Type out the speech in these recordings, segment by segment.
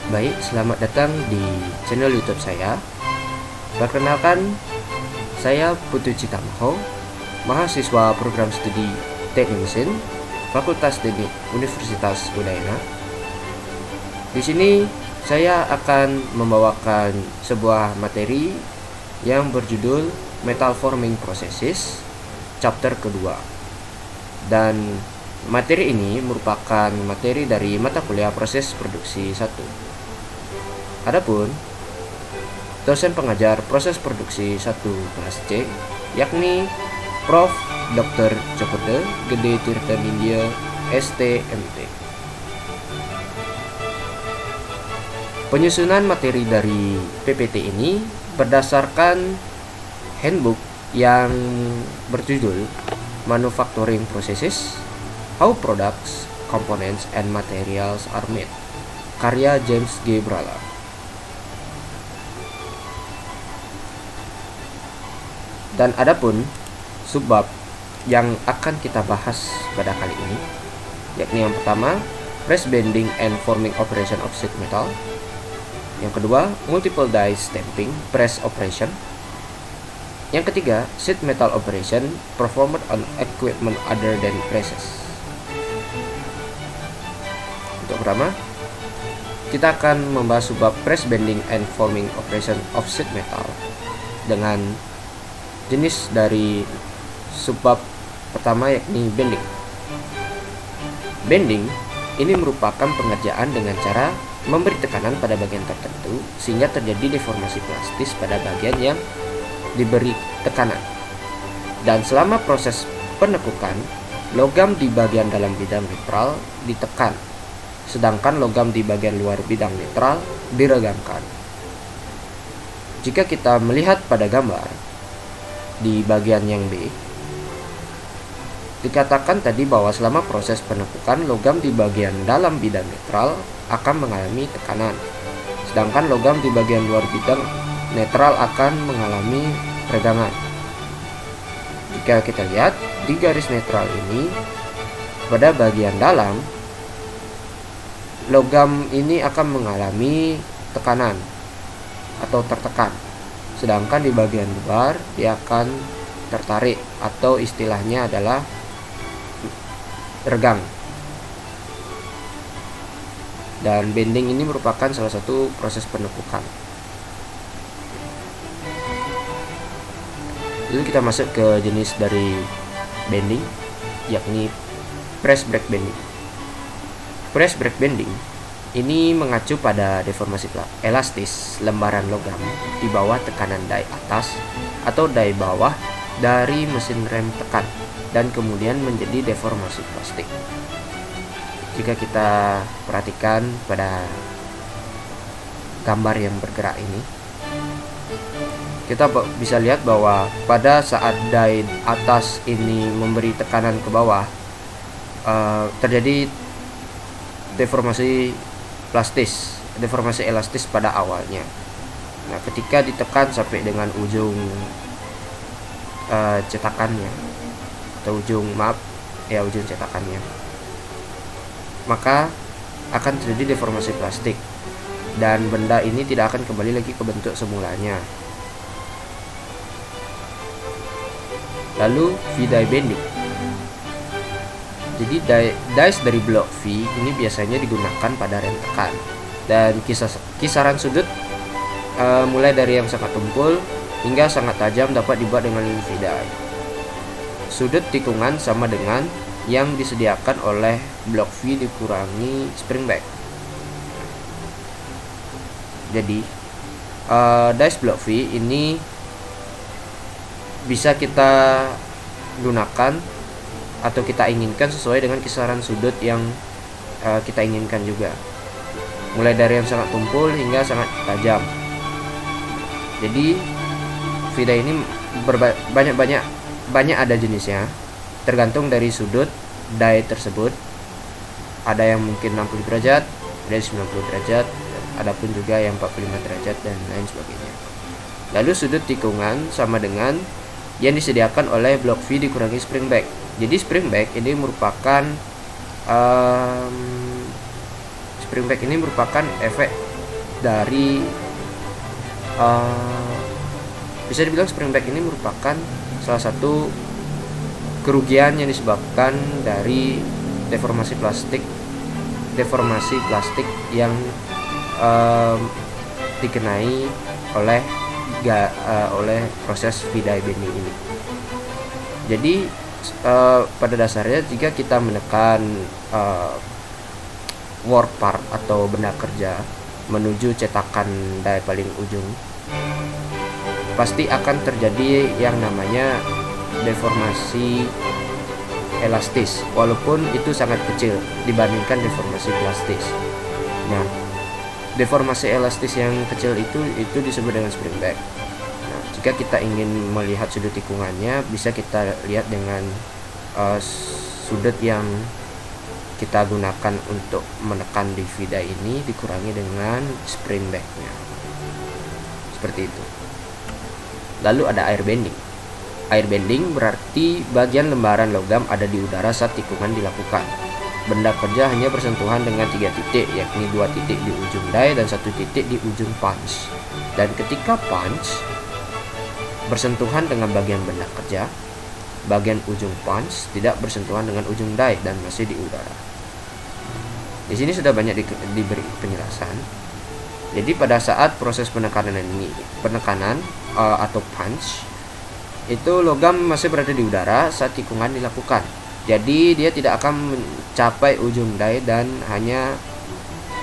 Baik, selamat datang di channel YouTube saya. Perkenalkan, saya Putu Citamaho, mahasiswa program studi Teknik Mesin, Fakultas Teknik Universitas Udayana. Di sini saya akan membawakan sebuah materi yang berjudul Metal Forming Processes, chapter kedua. Dan materi ini merupakan materi dari mata kuliah proses produksi 1. Adapun dosen pengajar proses produksi 1 kelas C yakni Prof. Dr. Cokorda Gede Tirta Nindya STMT. Penyusunan materi dari PPT ini berdasarkan handbook yang berjudul Manufacturing Processes, How Products, Components, and Materials are Made, karya James G. Brala. Dan adapun subbab yang akan kita bahas pada kali ini, yakni yang pertama, press bending and forming operation of sheet metal. Yang kedua, multiple die stamping press operation. Yang ketiga, sheet metal operation performed on equipment other than presses. Untuk pertama, kita akan membahas subbab press bending and forming operation of sheet metal dengan jenis dari subbab pertama yakni bending. Bending ini merupakan pengerjaan dengan cara memberi tekanan pada bagian tertentu sehingga terjadi deformasi plastis pada bagian yang diberi tekanan. Dan selama proses penekukan, logam di bagian dalam bidang netral ditekan, sedangkan logam di bagian luar bidang netral diregangkan. Jika kita melihat pada gambar di bagian yang B, dikatakan tadi bahwa selama proses penekukan, logam di bagian dalam bidang netral akan mengalami tekanan, sedangkan logam di bagian luar bidang netral akan mengalami peregangan. Jika kita lihat di garis netral ini, pada bagian dalam, logam ini akan mengalami tekanan atau tertekan, sedangkan di bagian luar dia akan tertarik atau istilahnya adalah regang. Dan bending ini merupakan salah satu proses penekukan. Lalu kita masuk ke jenis dari bending, yakni press break bending. Press break bending ini mengacu pada deformasi elastis lembaran logam di bawah tekanan die atas atau die bawah dari mesin rem tekan dan kemudian menjadi deformasi plastik. Jika kita perhatikan pada gambar yang bergerak ini, kita bisa lihat bahwa pada saat die atas ini memberi tekanan ke bawah, terjadi deformasi elastis pada awalnya. Nah, ketika ditekan sampai dengan ujung cetakannya atau ujung cetakannya, maka akan terjadi deformasi plastik dan benda ini tidak akan kembali lagi ke bentuk semulanya. Lalu V-die bending. Jadi dies dari blok V ini biasanya digunakan pada rem tekan, dan kisaran sudut mulai dari yang sangat tumpul hingga sangat tajam dapat dibuat dengan V-die. Sudut tikungan sama dengan yang disediakan oleh blok V dikurangi spring back. Jadi dies blok V ini bisa kita gunakan atau kita inginkan sesuai dengan kisaran sudut yang kita inginkan juga, mulai dari yang sangat tumpul hingga sangat tajam. Jadi V-die ini banyak ada jenisnya, tergantung dari sudut die tersebut. Ada yang mungkin 60 derajat, ada 90 derajat, adapun juga yang 45 derajat dan lain sebagainya. Lalu sudut tikungan sama dengan yang disediakan oleh blok V dikurangi spring back. Jadi spring back ini merupakan efek dari bisa dibilang spring back ini merupakan salah satu kerugian yang disebabkan dari deformasi plastik yang dikenai oleh proses V-die bending ini. Jadi pada dasarnya jika kita menekan work part atau benda kerja menuju cetakan die paling ujung, pasti akan terjadi yang namanya deformasi elastis, walaupun itu sangat kecil dibandingkan deformasi plastis. Nah, deformasi elastis yang kecil itu disebut dengan spring back. Nah, jika kita ingin melihat sudut tikungannya, bisa kita lihat dengan sudut yang kita gunakan untuk menekan di V-die ini dikurangi dengan spring back-nya. Seperti itu. Lalu ada air bending. Air bending berarti bagian lembaran logam ada di udara saat tikungan dilakukan. Benda kerja hanya bersentuhan dengan 3 titik, yakni 2 titik di ujung die dan 1 titik di ujung punch. Dan ketika punch bersentuhan dengan bagian benda kerja, bagian ujung punch tidak bersentuhan dengan ujung die dan masih di udara. Di sini sudah banyak diberi penjelasan. Jadi pada saat proses penekanan atau punch, itu logam masih berada di udara saat tikungan dilakukan. Jadi dia tidak akan mencapai ujung die dan hanya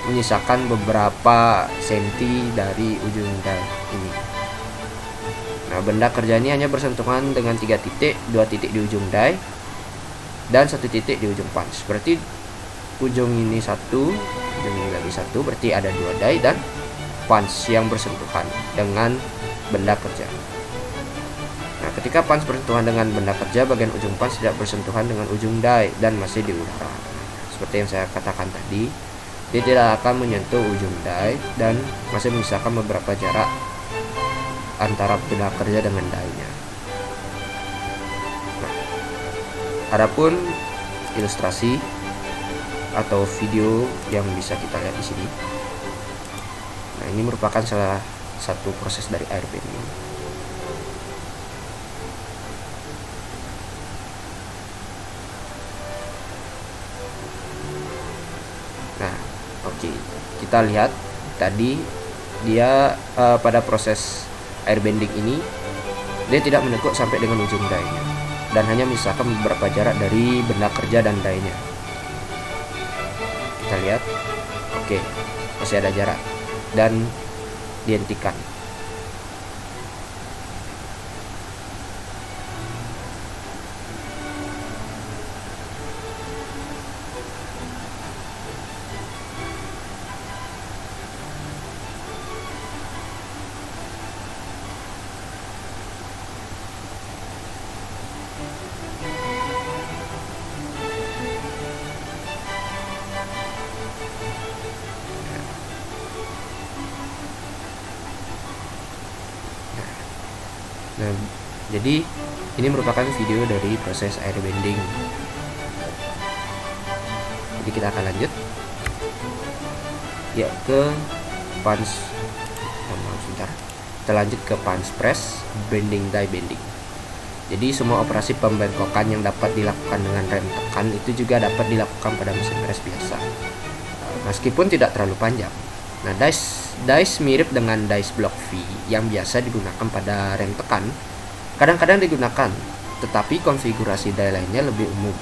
menyisakan beberapa senti dari ujung die ini. Nah, benda kerja ini hanya bersentuhan dengan 3 titik, 2 titik di ujung die dan 1 titik di ujung punch. Berarti ujung ini 1, ujung ini lagi 1, berarti ada 2 die dan punch yang bersentuhan dengan benda kerja. Nah, ketika punch bersentuhan dengan benda kerja, bagian ujung punch tidak bersentuhan dengan ujung die dan masih di udara. Seperti yang saya katakan tadi, dia tidak akan menyentuh ujung die dan masih menyisakan beberapa jarak antara benda kerja dengan die-nya. Nah, adapun ilustrasi atau video yang bisa kita lihat di sini. Nah, ini merupakan salah satu proses dari air bending. Nah, oke, kita lihat tadi dia pada proses air bending ini dia tidak menekuk sampai dengan ujung die-nya dan hanya menyisakan beberapa jarak dari benda kerja dan die-nya. Kita lihat, oke, masih ada jarak dan dihentikan. Nah, jadi ini merupakan video dari proses air bending. Jadi kita akan lanjut ya ke punch. Sebentar. Kita lanjut ke punch press, bending die bending. Jadi semua operasi pembengkokan yang dapat dilakukan dengan rem tekan itu juga dapat dilakukan pada mesin press biasa, meskipun tidak terlalu panjang. Nah, dice mirip dengan dice block V yang biasa digunakan pada rem tekan, kadang-kadang digunakan, tetapi konfigurasi die lainnya lebih umum.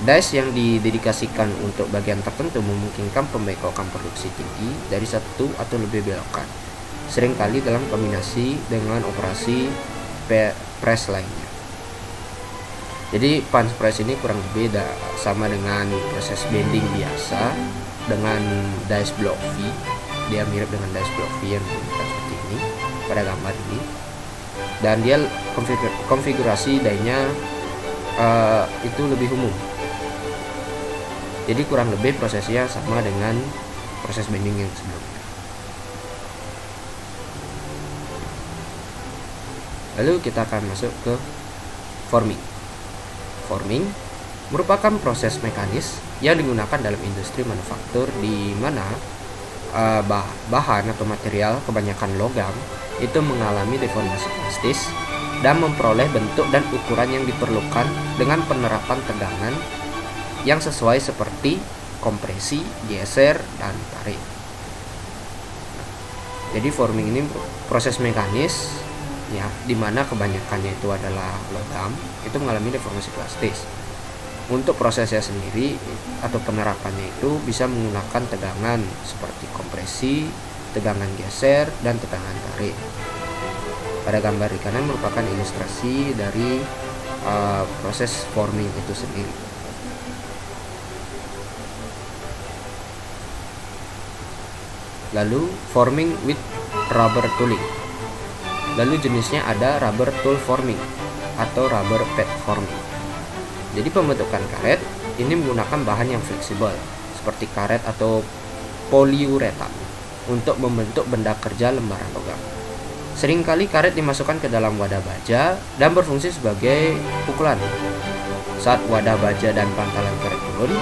Dice yang didedikasikan untuk bagian tertentu memungkinkan pembengkokan produksi tinggi dari satu atau lebih belokan, seringkali dalam kombinasi dengan operasi press lainnya. Jadi punch press ini kurang lebih sama dengan proses bending biasa dengan dice block V. Dia mirip dengan dice block V yang digunakan seperti ini pada gambar ini, dan dia konfigurasi die-nya itu lebih umum. Jadi kurang lebih prosesnya sama dengan proses bending yang sebelumnya. Lalu kita akan masuk ke forming. Forming merupakan proses mekanis yang digunakan dalam industri manufaktur di mana bahan atau material kebanyakan logam itu mengalami deformasi plastis dan memperoleh bentuk dan ukuran yang diperlukan dengan penerapan tegangan yang sesuai seperti kompresi, geser, dan tarik. Jadi forming ini proses mekanis ya, dimana kebanyakannya itu adalah logam, itu mengalami deformasi plastis. Untuk prosesnya sendiri atau penerapannya itu bisa menggunakan tegangan seperti kompresi, tegangan geser, dan tegangan tarik. Pada gambar di kanan merupakan ilustrasi dari proses forming itu sendiri. Lalu forming with rubber tooling. Lalu jenisnya ada rubber tool forming atau rubber pad forming. Jadi pembentukan karet ini menggunakan bahan yang fleksibel seperti karet atau poliuretan untuk membentuk benda kerja lembaran logam. Seringkali karet dimasukkan ke dalam wadah baja dan berfungsi sebagai pukulan. Saat wadah baja dan bantalan karet turun,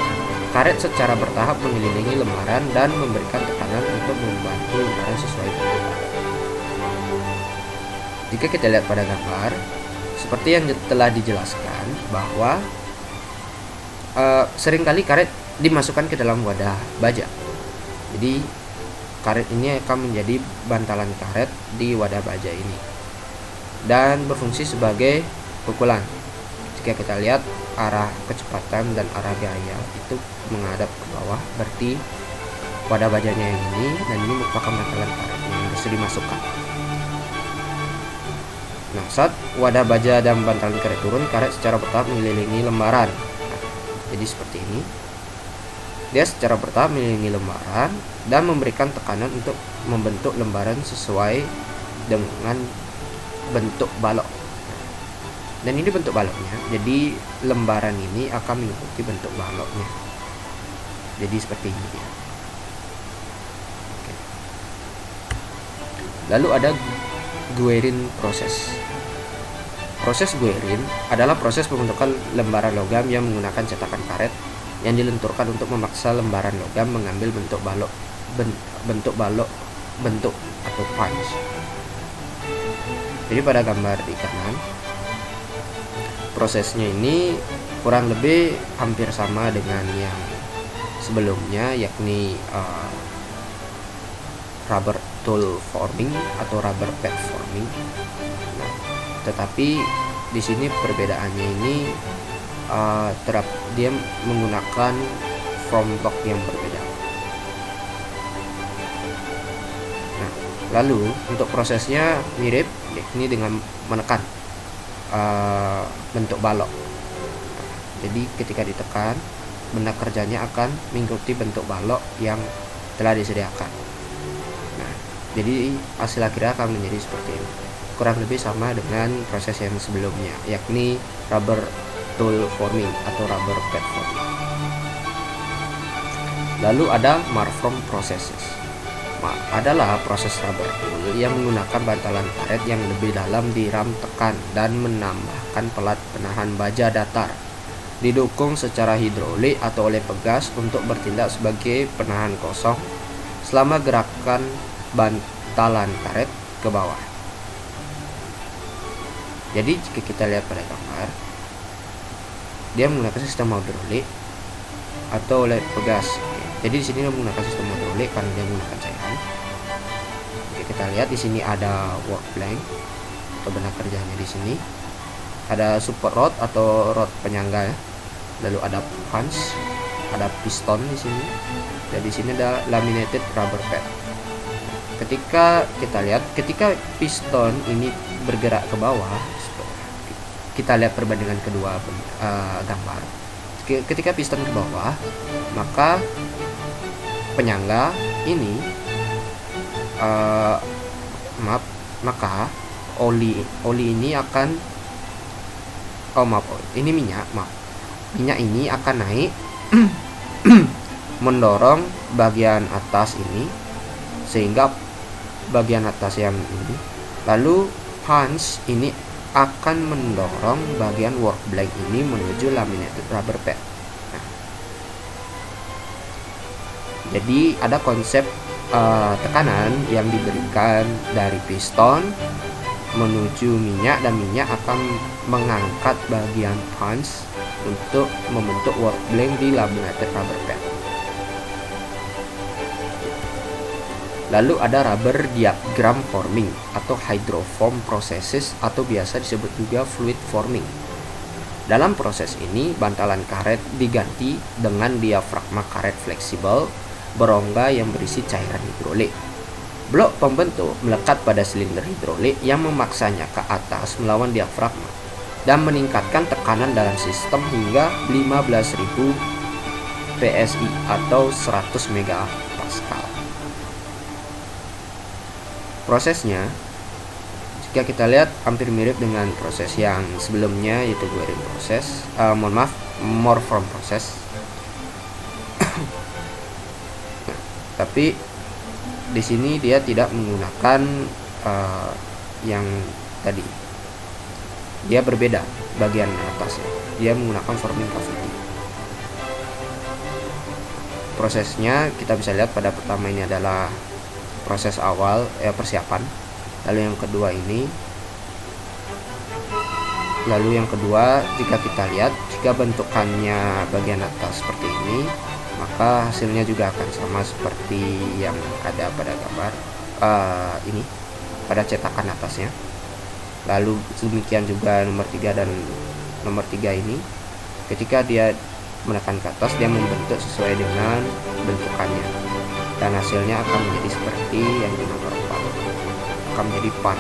karet secara bertahap mengelilingi lembaran dan memberikan tekanan untuk membantu lembaran sesuai bentuk. Jika kita lihat pada gambar, seperti yang telah dijelaskan bahwa seringkali karet dimasukkan ke dalam wadah baja. Jadi karet ini akan menjadi bantalan karet di wadah baja ini dan berfungsi sebagai pukulan. Jika kita lihat arah kecepatan dan arah gaya itu menghadap ke bawah, berarti wadah bajanya yang ini, dan ini merupakan bantalan karet yang harus dimasukkan. Nah, saat wadah baja dan bantalan karet turun, karet secara bertahap mengelilingi lembaran. Jadi seperti ini. Dia secara bertahap mengelilingi lembaran dan memberikan tekanan untuk membentuk lembaran sesuai dengan bentuk balok. Dan ini bentuk baloknya. Jadi lembaran ini akan mengikuti bentuk baloknya. Jadi seperti ini ya. Oke. Lalu ada Guerin proses. Proses Guerin adalah proses pembentukan lembaran logam yang menggunakan cetakan karet yang dilenturkan untuk memaksa lembaran logam mengambil bentuk balok atau punch. Jadi pada gambar di kanan, prosesnya ini kurang lebih hampir sama dengan yang sebelumnya, yakni rubber tool forming atau rubber pad forming. Nah, tetapi di sini perbedaannya ini dia menggunakan form block yang berbeda. Nah, lalu untuk prosesnya mirip, yakni dengan menekan bentuk balok. Jadi ketika ditekan, benda kerjanya akan mengikuti bentuk balok yang telah disediakan. Nah, jadi hasil akhirnya akan menjadi seperti ini. Kurang lebih sama dengan proses yang sebelumnya, yakni rubber tool forming atau rubber pad forming. Lalu ada Marform processes. Adalah proses rubber tool yang menggunakan bantalan karet yang lebih dalam diram tekan dan menambahkan pelat penahan baja datar, didukung secara hidrolik atau oleh pegas untuk bertindak sebagai penahan kosong selama gerakan bantalan karet ke bawah. Jadi jika kita lihat pada gambar, dia menggunakan sistem hidrolik atau oleh pegas. Jadi di sini dia menggunakan sistem hidrolik karena dia menggunakan cairan. Oke, kita lihat di sini ada work blank atau benda kerjanya di sini. Ada support rod atau rod penyangga ya. Lalu ada punch, ada piston di sini. Dan di sini ada laminated rubber pad. Ketika kita lihat, ketika piston ini bergerak ke bawah, kita lihat perbandingan kedua gambar. Ketika piston ke bawah, maka penyangga ini maka oli ini akan minyak ini akan naik mendorong bagian atas ini sehingga bagian atas yang ini, lalu punch ini akan mendorong bagian work blank ini menuju laminated rubber pad. Nah, jadi ada konsep tekanan yang diberikan dari piston menuju minyak, dan minyak akan mengangkat bagian punch untuk membentuk work blank di laminated rubber pad. Lalu ada rubber diaphragm forming atau hydroform processes, atau biasa disebut juga fluid forming. Dalam proses ini, bantalan karet diganti dengan diafragma karet fleksibel berongga yang berisi cairan hidrolik. Blok pembentuk melekat pada silinder hidrolik yang memaksanya ke atas melawan diafragma dan meningkatkan tekanan dalam sistem hingga 15.000 PSI atau 100 megapascal. Prosesnya, jika kita lihat, hampir mirip dengan proses yang sebelumnya, yaitu Guerin proses. Morform proses. Nah, tapi di sini dia tidak menggunakan yang tadi. Dia berbeda bagian atasnya. Dia menggunakan forming cavity. Prosesnya kita bisa lihat pada pertama ini adalah proses awal, persiapan. Lalu yang kedua, jika kita lihat, jika bentukannya bagian atas seperti ini, maka hasilnya juga akan sama seperti yang ada pada gambar ini, pada cetakan atasnya. Lalu demikian juga nomor 3 dan nomor 3 ini, ketika dia menekan ke atas, dia membentuk sesuai dengan bentukannya, dan hasilnya akan menjadi seperti yang di nomor 4, akan menjadi part.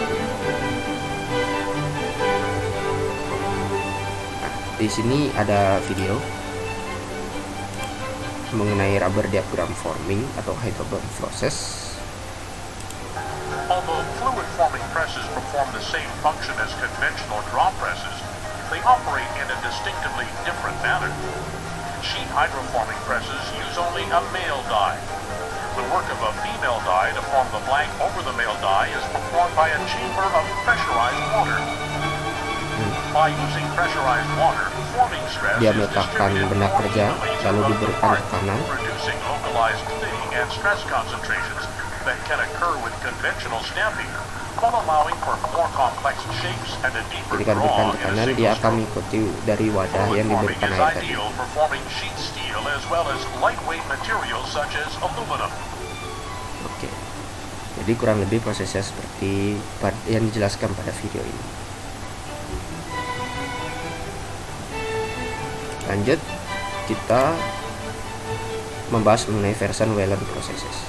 Nah, di sini ada video mengenai rubber diaphragm forming atau hydroform process. Although fluid forming presses perform the same function as conventional draw presses, they operate in a distinctively different manner. Sheet hydroforming presses use only a male die. The work of a female die to form the blank over the male die is performed by a chamber of pressurized water. By using pressurized water, forming stress Dia is meletakkan distributed benda kerja, evenly lalu throughout the diberikan part, tekanan. reducing localized thinning and stress concentrations that can occur with conventional stamping, while allowing for more complex shapes and a deeper Ketika diberikan draw in a tekanan, single dia akan stroke. mengikuti dari wadah Fluid yang forming diberikan is air tadi. ideal for forming sheet steel as well as lightweight materials such as aluminum. Oke. Jadi kurang lebih prosesnya seperti yang dijelaskan pada video ini. Lanjut, kita membahas mengenai Version-Whelan processes.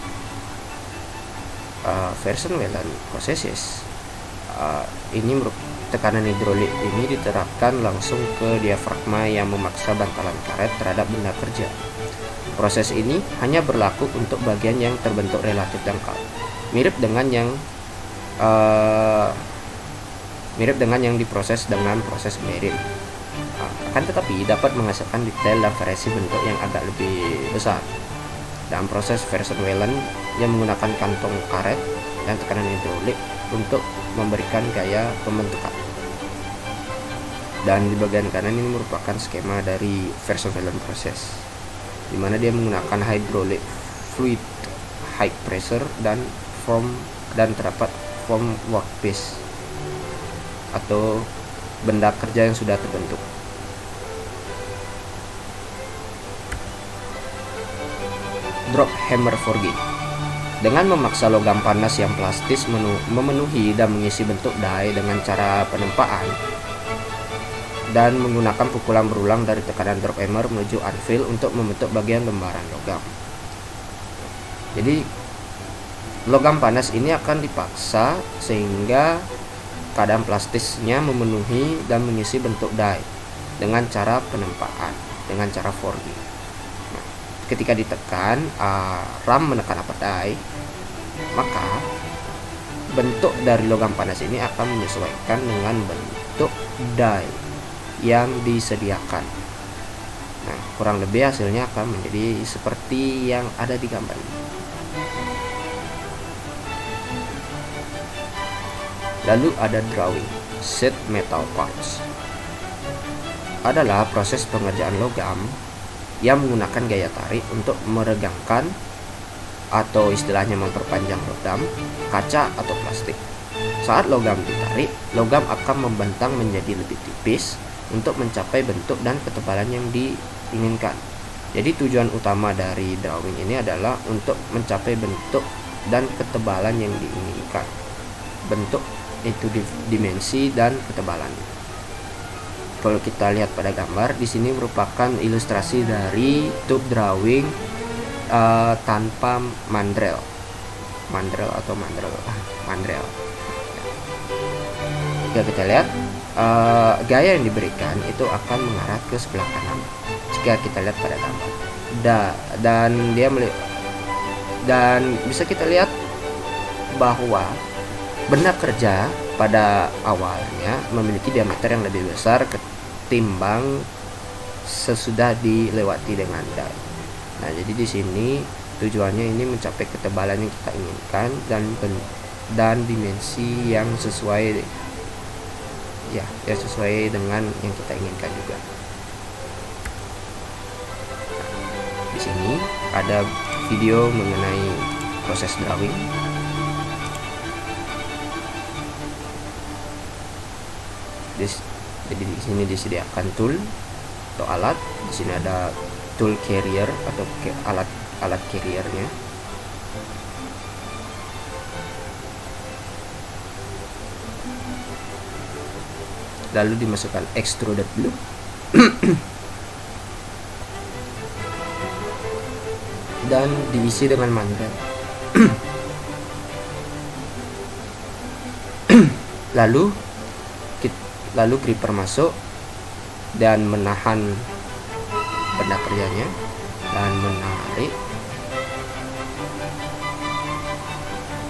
Version-Whelan processes ini tekanan hidrolik ini diterapkan langsung ke diafragma yang memaksa bantalan karet terhadap benda kerja. Proses ini hanya berlaku untuk bagian yang terbentuk relatif dangkal, mirip dengan yang diproses dengan proses Guerin. Akan tetapi dapat menghasilkan detail dan variasi bentuk yang agak lebih besar. Dalam proses Version-Whelan yang menggunakan kantong karet dan tekanan hidrolik untuk memberikan gaya pembentukan. Dan di bagian kanan ini merupakan skema dari Version-Whelan proses, di mana dia menggunakan hydraulic fluid high pressure dan terdapat form workpiece atau benda kerja yang sudah terbentuk. Drop hammer forging. Dengan memaksa logam panas yang plastis memenuhi dan mengisi bentuk die dengan cara penempaan dan menggunakan pukulan berulang dari tekanan drop hammer menuju anvil untuk membentuk bagian lembaran logam. Jadi logam panas ini akan dipaksa sehingga keadaan plastisnya memenuhi dan mengisi bentuk die dengan cara penempaan, dengan cara forging. Ketika ditekan, ram menekan apa die, maka bentuk dari logam panas ini akan menyesuaikan dengan bentuk die yang disediakan. Nah, kurang lebih hasilnya akan menjadi seperti yang ada di gambar ini. Lalu ada drawing, set metal parts. Adalah proses pengerjaan logam yang menggunakan gaya tarik untuk meregangkan atau istilahnya memperpanjang logam, kaca atau plastik. Saat logam ditarik, logam akan membentang menjadi lebih tipis untuk mencapai bentuk dan ketebalan yang diinginkan. Jadi tujuan utama dari drawing ini adalah untuk mencapai bentuk dan ketebalan yang diinginkan. Bentuk itu dimensi dan ketebalan. Kalau kita lihat pada gambar di sini merupakan ilustrasi dari tube drawing tanpa mandrel atau mandrel. Jika kita lihat gaya yang diberikan itu akan mengarah ke sebelah kanan jika kita lihat pada gambar. Dan bisa kita lihat bahwa benda kerja pada awalnya memiliki diameter yang lebih besar ketimbang sesudah dilewati dengan die. Nah, jadi di sini tujuannya ini mencapai ketebalan yang kita inginkan dan dimensi yang sesuai sesuai dengan yang kita inginkan juga. Nah, di sini ada video mengenai proses drawing. Jadi di sini disediakan tool atau alat. Di sini ada tool carrier atau alat carriernya. Lalu dimasukkan extruded blue. Dan diisi dengan mandrel. Lalu gripper masuk dan menahan benda kerjanya dan menarik.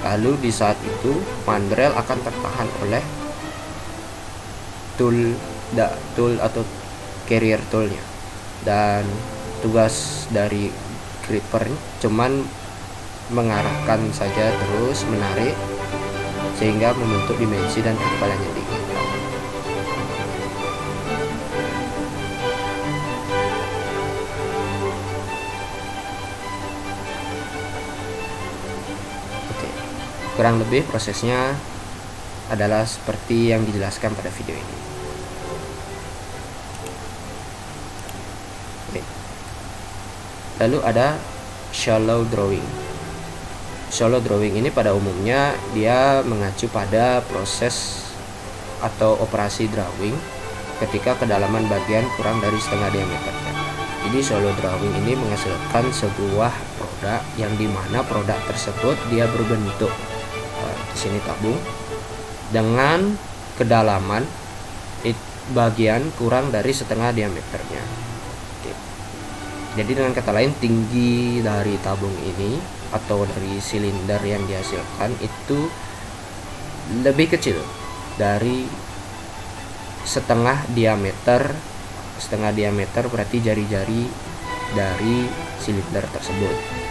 Lalu di saat itu mandrel akan tertahan oleh tool atau carrier toolnya, dan tugas dari gripper cuman mengarahkan saja, terus menarik sehingga membentuk dimensi dan ketebalan yang diinginkan. Kurang lebih prosesnya adalah seperti yang dijelaskan pada video ini. Oke. Lalu ada shallow drawing. Shallow drawing ini pada umumnya dia mengacu pada proses atau operasi drawing ketika kedalaman bagian kurang dari setengah diameternya. Jadi shallow drawing ini menghasilkan sebuah produk yang dimana produk tersebut dia berbentuk di sini tabung dengan kedalaman bagian kurang dari setengah diameternya. Oke. Jadi dengan kata lain, tinggi dari tabung ini atau dari silinder yang dihasilkan itu lebih kecil dari setengah diameter. Setengah diameter berarti jari-jari dari silinder tersebut.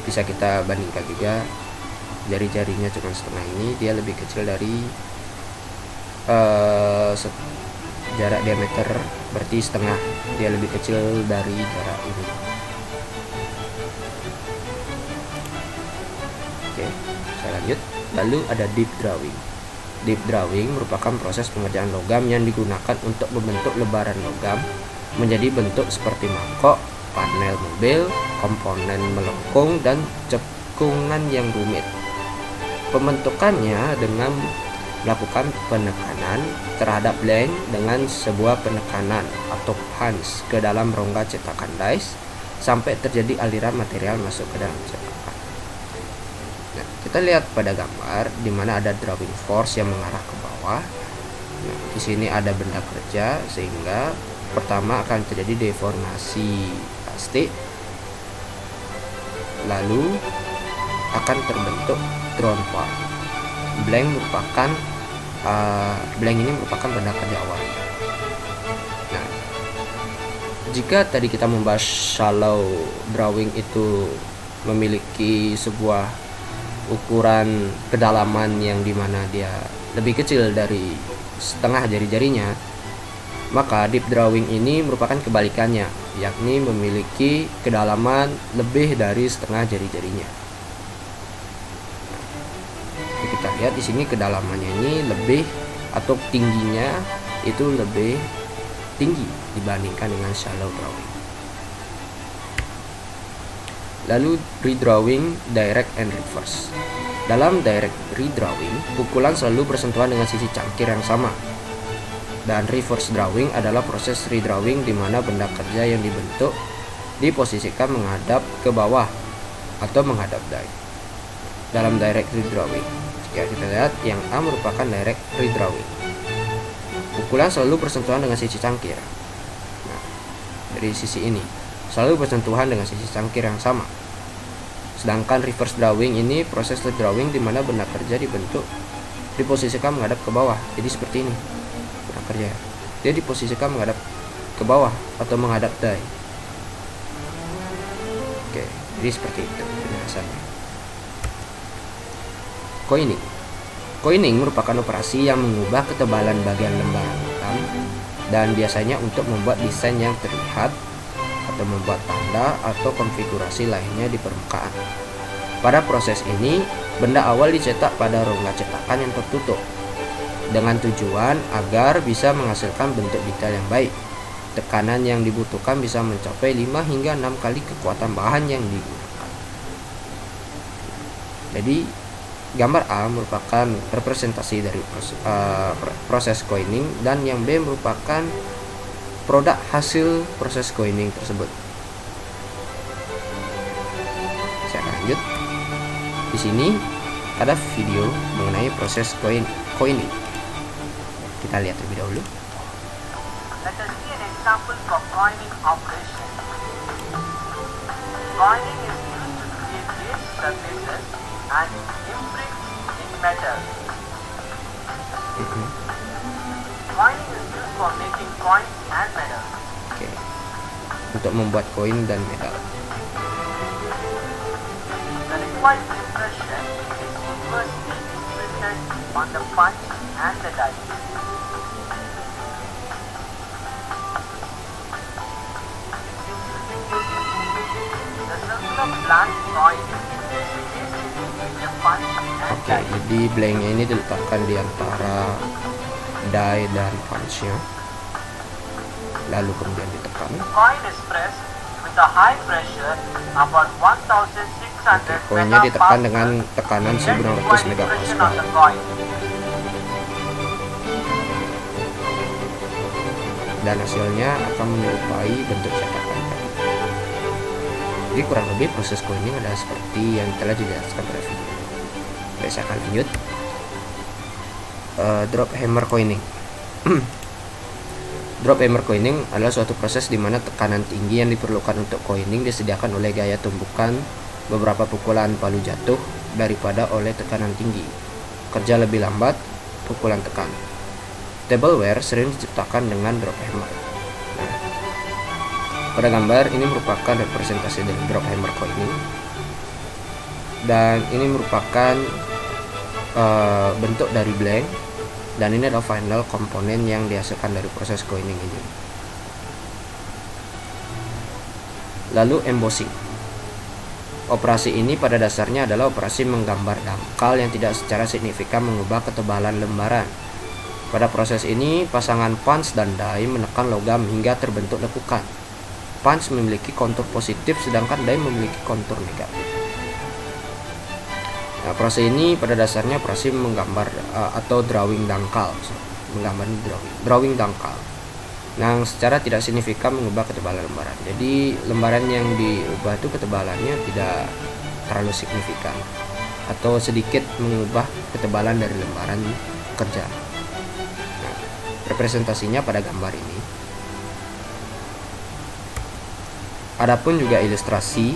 Bisa kita bandingkan juga, jari-jarinya cuma setengah ini, dia lebih kecil dari jarak diameter, berarti setengah, dia lebih kecil dari jarak ini. Oke, saya lanjut. Lalu ada deep drawing. Deep drawing merupakan proses pengerjaan logam yang digunakan untuk membentuk lebaran logam menjadi bentuk seperti mangkok, panel mobil, komponen melengkung, dan cekungan yang rumit. Pembentukannya dengan melakukan penekanan terhadap blank dengan sebuah penekanan atau punch ke dalam rongga cetakan dice sampai terjadi aliran material masuk ke dalam cetakan. Nah, kita lihat pada gambar di mana ada drawing force yang mengarah ke bawah. Nah, di sini ada benda kerja sehingga pertama akan terjadi deformasi plastik, lalu akan terbentuk drone part. Blank ini merupakan benda kerja awal. Nah, jika tadi kita membahas shallow drawing itu memiliki sebuah ukuran kedalaman yang dimana dia lebih kecil dari setengah jari-jarinya, maka deep drawing ini merupakan kebalikannya. yakni memiliki kedalaman lebih dari setengah jari-jarinya. Nah, kita lihat di sini kedalamannya ini lebih atau tingginya itu lebih tinggi dibandingkan dengan shallow drawing. Lalu redrawing, direct and reverse. Dalam direct redrawing, pukulan selalu bersentuhan dengan sisi cangkir yang sama. Dan reverse drawing adalah proses redrawing di mana benda kerja yang dibentuk diposisikan menghadap ke bawah atau menghadap die. Dalam direct redrawing, jika kita lihat yang A merupakan direct redrawing. Pukulan selalu bersentuhan dengan sisi cangkir. Nah, dari sisi ini selalu bersentuhan dengan sisi cangkir yang sama. Sedangkan reverse drawing ini proses redrawing di mana benda kerja dibentuk diposisikan menghadap ke bawah. Jadi seperti ini. Benda kerja dia diposisikan menghadap ke bawah atau menghadap die. Oke, jadi seperti itu penjelasannya. Coining. Coining merupakan operasi yang mengubah ketebalan bagian lembaran logam dan biasanya untuk membuat desain yang terlihat atau membuat tanda atau konfigurasi lainnya di permukaan. Pada proses ini, benda awal dicetak pada rongga cetakan yang tertutup dengan tujuan agar bisa menghasilkan bentuk detail yang baik. Tekanan yang dibutuhkan bisa mencapai 5 hingga 6 kali kekuatan bahan yang digunakan. Jadi, gambar A merupakan representasi dari proses coining dan yang B merupakan produk hasil proses coining tersebut. Saya lanjut. Di sini ada video mengenai proses coining. Kita lihat terlebih dahulu. Let us see an example for coining operation. Coining is used to create raised surfaces and imprints in metal. Coining is used for making coins and medals. Oke. Untuk membuat koin dan medal. The required impression is inversely imprinted on the punch and the die. The circular blank coin is placed between the punch and Oke, die. jadi blanknya ini diletakkan di antara die dan punch-nya. Lalu kemudian ditekan. Coin is pressed with a high pressure about 1600 Oke, koinnya ditekan dengan tekanan Then 1600 required impression on megapascal. the coin. Dan hasilnya akan menyerupai bentuk cetakan tadi. Jadi kurang lebih proses coining adalah seperti yang telah dijelaskan pada video. Oke, saya akan lanjut. Drop hammer coining. Drop hammer coining adalah suatu proses di mana tekanan tinggi yang diperlukan untuk coining disediakan oleh gaya tumbukan beberapa pukulan palu jatuh daripada oleh tekanan tinggi. Kerja lebih lambat, pukulan tekan. Tableware sering diciptakan dengan drop hammer. Nah, pada gambar ini merupakan representasi dari drop hammer coining. Dan ini merupakan bentuk dari blank. Dan ini adalah final komponen yang dihasilkan dari proses coining ini. Lalu embossing. Operasi ini pada dasarnya adalah operasi menggambar dangkal yang tidak secara signifikan mengubah ketebalan lembaran. Pada proses ini, pasangan punch dan die menekan logam hingga terbentuk lekukan. Punch memiliki kontur positif sedangkan die memiliki kontur negatif. Nah, proses ini pada dasarnya operasi menggambar atau drawing dangkal, menggambar drawing dangkal. Nah, secara tidak signifikan mengubah ketebalan lembaran. Jadi lembaran yang diubah itu ketebalannya tidak terlalu signifikan atau sedikit mengubah ketebalan dari lembaran kerja. Nah, representasinya pada gambar ini. Adapun juga ilustrasi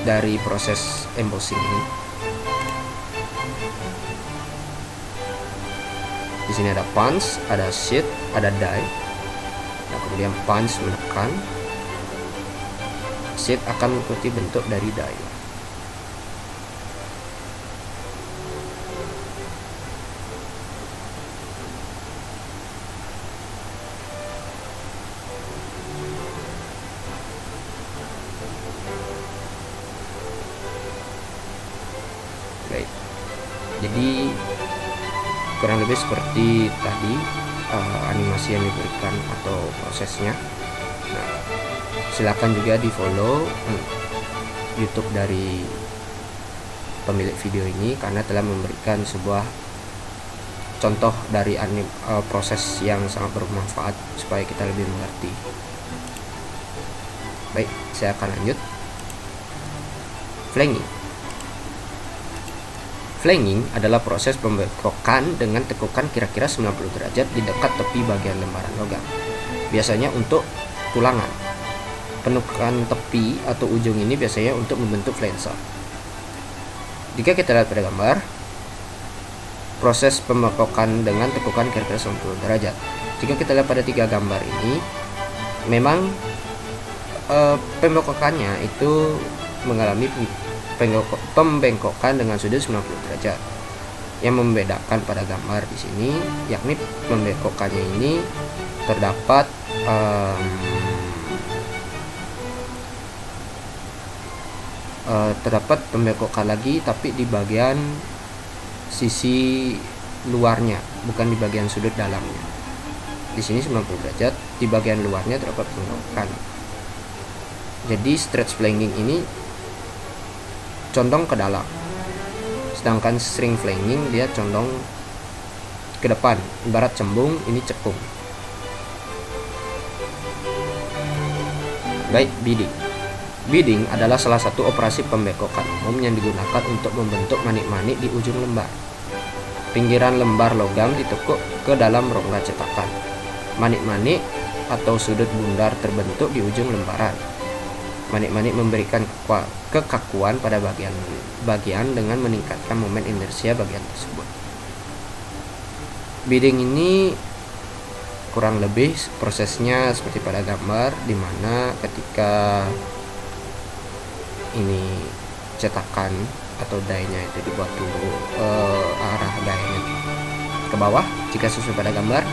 dari proses embossing ini. Di sini ada punch, ada sheet, ada die. Nah, kemudian punch menekan, sheet akan mengikuti bentuk dari die. Baik, jadi kurang lebih seperti tadi animasi yang diberikan atau prosesnya. Nah, silakan juga di follow YouTube dari pemilik video ini karena telah memberikan sebuah contoh dari proses yang sangat bermanfaat supaya kita lebih mengerti. Baik, saya akan lanjut. Flanging. Flanging adalah proses pembengkokan dengan tekukan kira-kira 90 derajat di dekat tepi bagian lembaran logam. Biasanya untuk tulangan. Penekanan tepi atau ujung ini biasanya untuk membentuk flansa. Jika kita lihat pada gambar, proses pembengkokan dengan tekukan kira-kira 90 derajat. Jika kita lihat pada 3 gambar ini, memang pembengkokannya itu mengalami pembengkokan dengan sudut 90 derajat. Yang membedakan pada gambar di sini yakni pembengkokannya ini terdapat pembengkokan lagi tapi di bagian sisi luarnya, bukan di bagian sudut dalamnya. Di sini 90 derajat, di bagian luarnya terdapat pembengkokan. Jadi stretch flanging ini condong ke dalam, sedangkan string flanging dia condong ke depan, ibarat cembung ini cekung. Baik, beading. Beading adalah salah satu operasi pembengkokan umum yang digunakan untuk membentuk manik-manik di ujung lembar. Pinggiran lembar logam ditekuk ke dalam rongga cetakan. Manik-manik atau sudut bundar terbentuk di ujung lembaran. Manik-manik memberikan kekakuan pada bagian dengan meningkatkan momen inersia bagian tersebut. Beading ini kurang lebih prosesnya seperti pada gambar, di mana ketika ini cetakan atau die-nya itu dibuat dulu arah die-nya ke bawah. Jika sesuai pada gambar,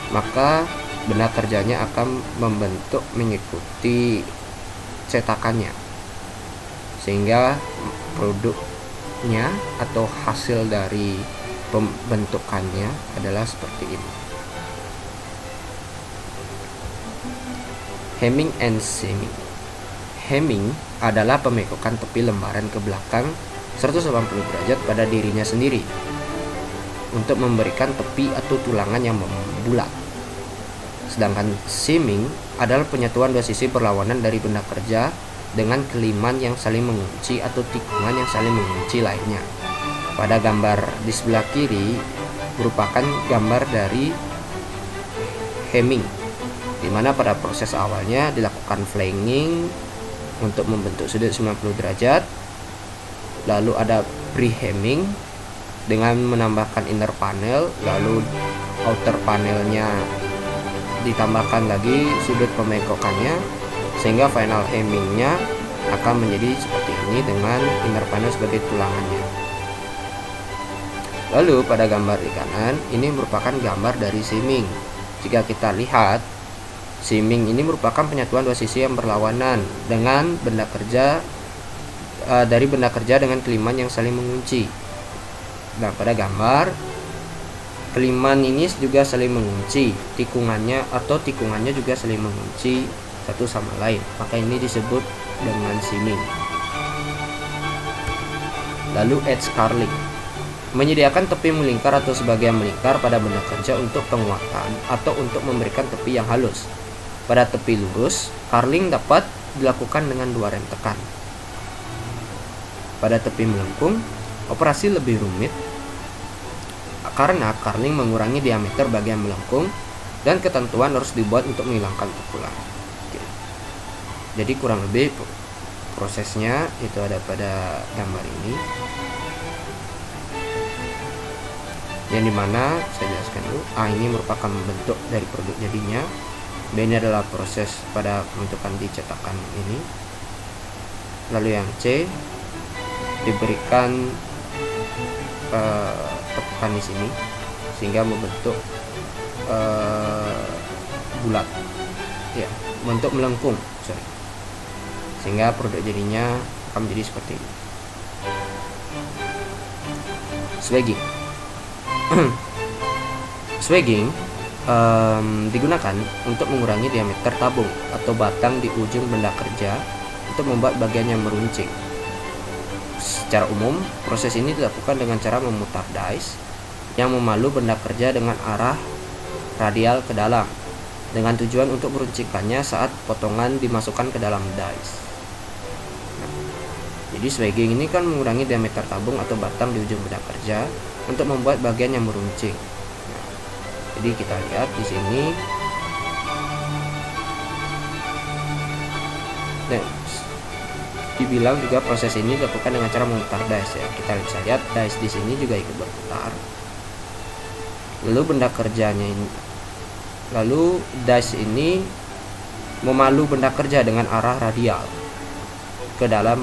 maka benda kerjanya akan membentuk mengikuti cetakannya, sehingga produknya atau hasil dari pembentukannya adalah seperti ini. Hemming and seaming. Hemming adalah pembengkokan tepi lembaran ke belakang 180 derajat pada dirinya sendiri untuk memberikan tepi atau tulangan yang membulat. Sedangkan seaming adalah penyatuan dua sisi berlawanan dari benda kerja dengan keliman yang saling mengunci atau tikungan yang saling mengunci lainnya. Pada gambar di sebelah kiri merupakan gambar dari hemming, di mana pada proses awalnya dilakukan flanging untuk membentuk sudut 90 derajat. Lalu ada pre-hemming dengan menambahkan inner panel, lalu outer panelnya ditambahkan lagi sudut pembengkokannya, sehingga final hemmingnya akan menjadi seperti ini dengan inner panel sebagai tulangannya. Lalu pada gambar di kanan ini merupakan gambar dari seaming. Jika kita lihat, seaming ini merupakan penyatuan dua sisi yang berlawanan dengan benda kerja dari benda kerja dengan keliman yang saling mengunci. Nah, pada gambar keliman ini juga saling mengunci, tikungannya juga saling mengunci satu sama lain, maka ini disebut dengan seaming. Lalu edge carling, menyediakan tepi melingkar atau sebagian melingkar pada benda kerja untuk penguatan atau untuk memberikan tepi yang halus. Pada tepi lurus, carling dapat dilakukan dengan dua rem tekan. Pada tepi melengkung, operasi lebih rumit karena carling mengurangi diameter bagian melengkung dan ketentuan harus dibuat untuk menghilangkan pukulan. Jadi kurang lebih prosesnya itu ada pada gambar ini, yang dimana saya jelaskan dulu. Ini merupakan bentuk dari produk jadinya. Dan ini adalah proses pada pembentukan di cetakan ini. Lalu yang C diberikan tekukan di sini sehingga membentuk bulat, ya, bentuk melengkung, sehingga produk jadinya akan menjadi seperti ini. Swagging. Swagging digunakan untuk mengurangi diameter tabung atau batang di ujung benda kerja untuk membuat bagian yang meruncing. Secara umum, proses ini dilakukan dengan cara memutar dice yang memalu benda kerja dengan arah radial ke dalam, dengan tujuan untuk meruncingkannya saat potongan dimasukkan ke dalam dice. Jadi swagging ini kan mengurangi diameter tabung atau batang di ujung benda kerja untuk membuat bagian yang meruncing. Jadi kita lihat di sini. Nah, dibilang juga proses ini dilakukan dengan cara memutar dice ya. Kita bisa lihat dice di sini juga ikut berputar. Lalu benda kerjanya ini, lalu dice ini memalu benda kerja dengan arah radial ke dalam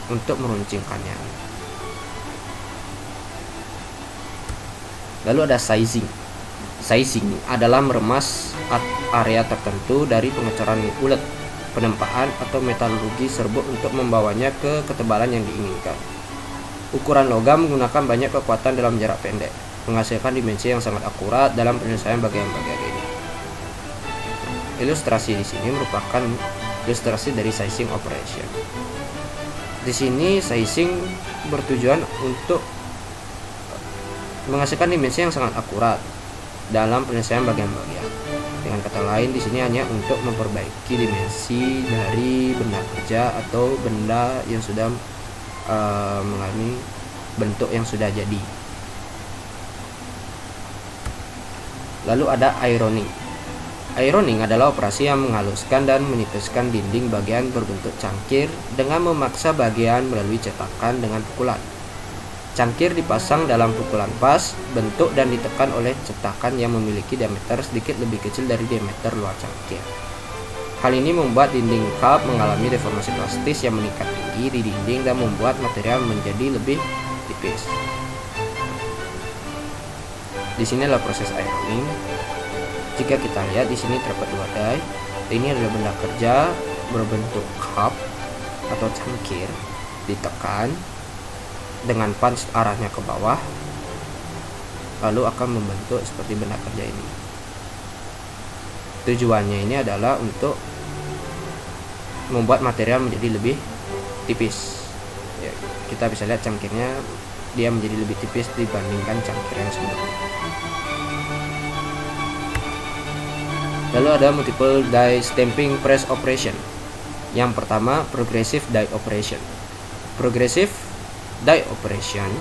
untuk meruncingkannya. Lalu ada sizing. Sizing adalah meremas area tertentu dari pengecoran ulet, penempaan atau metalurgi serbuk untuk membawanya ke ketebalan yang diinginkan. Ukuran logam menggunakan banyak kekuatan dalam jarak pendek, menghasilkan dimensi yang sangat akurat dalam penyelesaian bagian-bagian ini. Ilustrasi di sini merupakan ilustrasi dari sizing operation. Di sini sizing bertujuan untuk menghasilkan dimensi yang sangat akurat dalam penyelesaian bagian-bagian. Dengan kata lain, di sini hanya untuk memperbaiki dimensi dari benda kerja atau benda yang sudah mengalami bentuk yang sudah jadi. Lalu ada ironing. Ironing adalah operasi yang menghaluskan dan menipiskan dinding bagian berbentuk cangkir dengan memaksa bagian melalui cetakan dengan pukulan. Cangkir dipasang dalam pukulan pas, bentuk dan ditekan oleh cetakan yang memiliki diameter sedikit lebih kecil dari diameter luar cangkir. Hal ini membuat dinding cup mengalami deformasi plastis yang meningkat tinggi di dinding dan membuat material menjadi lebih tipis. Di sini adalah proses ironing. Jika kita lihat di sini terdapat dua die. Ini adalah benda kerja berbentuk cup atau cangkir, ditekan dengan punch arahnya ke bawah, lalu akan membentuk seperti benda kerja ini. Tujuannya ini adalah untuk membuat material menjadi lebih tipis ya, kita bisa lihat cangkirnya dia menjadi lebih tipis dibandingkan cangkir yang sebelumnya. Lalu ada multiple die stamping press operation. Yang pertama, progressive die operation. Progressive die operation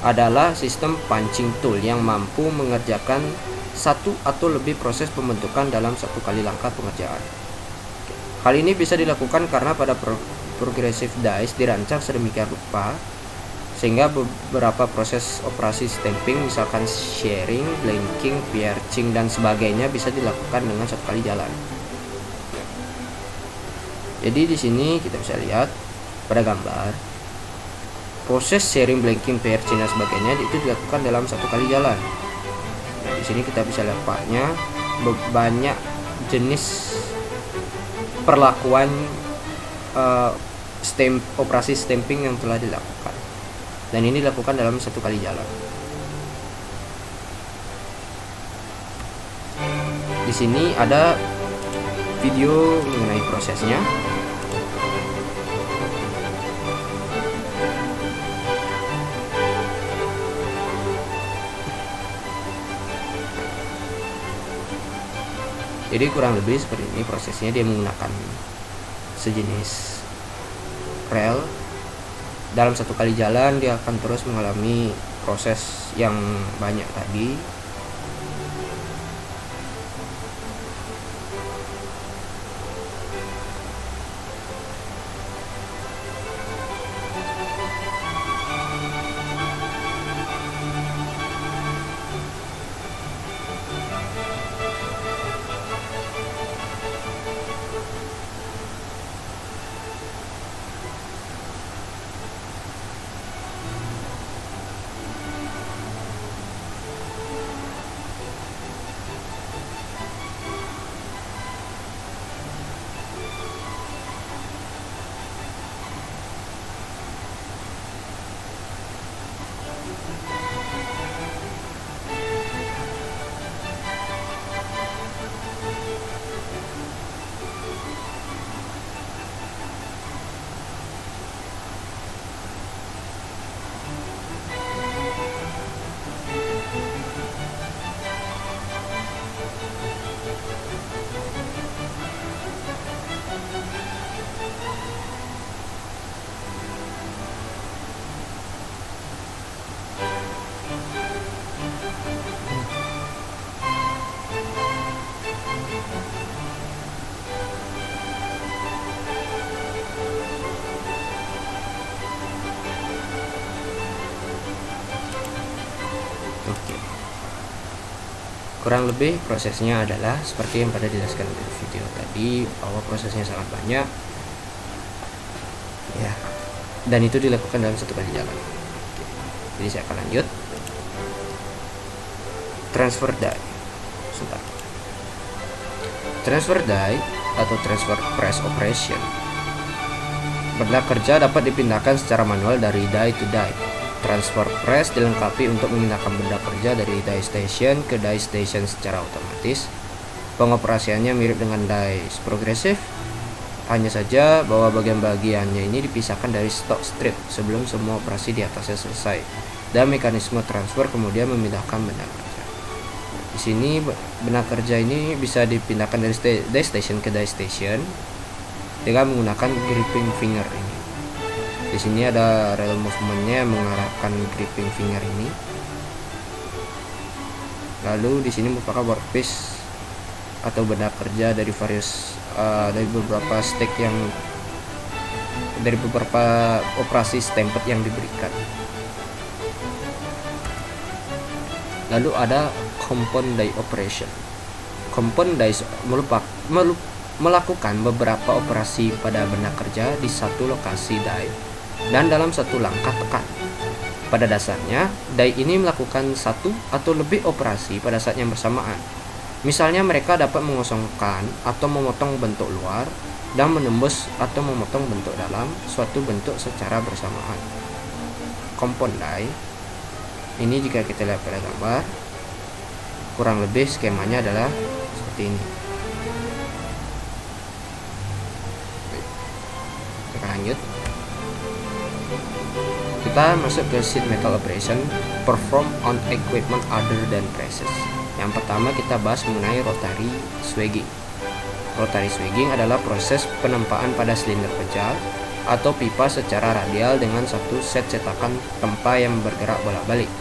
adalah sistem punching tool yang mampu mengerjakan satu atau lebih proses pembentukan dalam satu kali langkah pengerjaan. Hal ini bisa dilakukan karena pada progressive dies dirancang sedemikian rupa sehingga beberapa proses operasi stamping, misalkan shearing, blanking, piercing dan sebagainya bisa dilakukan dengan satu kali jalan. Jadi di sini kita bisa lihat pada gambar proses sharing, blanking, piercing dan sebagainya itu dilakukan dalam satu kali jalan. Nah, di sini kita bisa lihat paknya banyak jenis perlakuan operasi stamping yang telah dilakukan. Dan ini dilakukan dalam satu kali jalan. Di sini ada video mengenai prosesnya. Jadi kurang lebih seperti ini prosesnya. Dia menggunakan sejenis rel. Dalam satu kali jalan dia akan terus mengalami proses yang banyak tadi. kurang lebih prosesnya adalah seperti yang pada dijelaskan di video tadi, bahwa prosesnya sangat banyak ya, dan itu dilakukan dalam satu kali jalan. Jadi saya akan lanjut. Transfer die. Sebentar. Transfer die atau transfer press operation, benda kerja dapat dipindahkan secara manual dari die to die. Transfer press dilengkapi untuk memindahkan benda kerja dari die station ke die station secara otomatis. Pengoperasiannya mirip dengan die progressive, hanya saja bahwa bagian-bagiannya ini dipisahkan dari stock strip sebelum semua operasi di atasnya selesai, dan mekanisme transfer kemudian memindahkan benda kerja. Di sini benda kerja ini bisa dipindahkan dari die station ke die station dengan menggunakan gripping finger ini. Di sini ada rel movementnya mengarahkan gripping finger ini. Lalu di sini merupakan workpiece atau benda kerja dari dari beberapa step yang dari beberapa operasi stemped yang diberikan. Lalu ada compound die operation. Compound die melakukan beberapa operasi pada benda kerja di satu lokasi die dan dalam satu langkah tekan. Pada dasarnya, die ini melakukan satu atau lebih operasi pada saat yang bersamaan. Misalnya mereka dapat mengosongkan atau memotong bentuk luar dan menembus atau memotong bentuk dalam suatu bentuk secara bersamaan. Compound die ini, jika kita lihat pada gambar, kurang lebih skemanya adalah seperti ini. Kita lanjut. Kita masuk ke sheet metal operation perform on equipment other than presses. Yang pertama kita bahas mengenai rotary swagging. Rotary swagging adalah proses penempaan pada silinder pejal atau pipa secara radial dengan satu set cetakan tempa yang bergerak bolak-balik.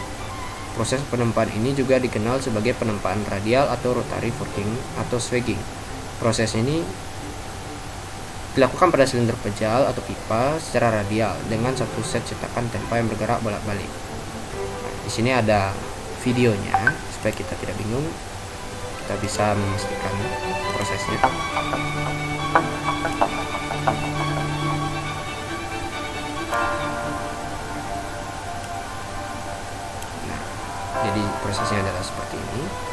Proses penempaan ini juga dikenal sebagai penempaan radial atau rotary forking atau swagging. Proses ini dilakukan pada silinder pejal atau pipa secara radial dengan satu set cetakan tempa yang bergerak bolak-balik. Di sini ada videonya supaya kita tidak bingung, kita bisa memastikan prosesnya. Nah, jadi prosesnya adalah seperti ini.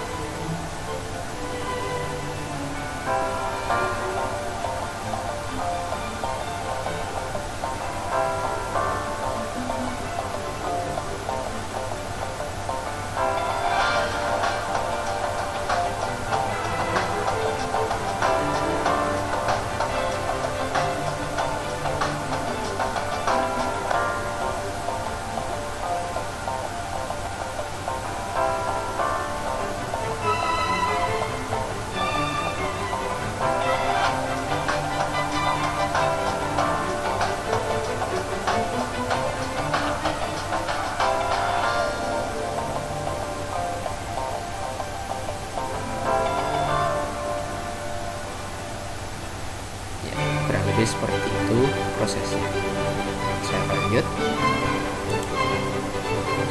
Seperti itu prosesnya. Saya akan lanjut.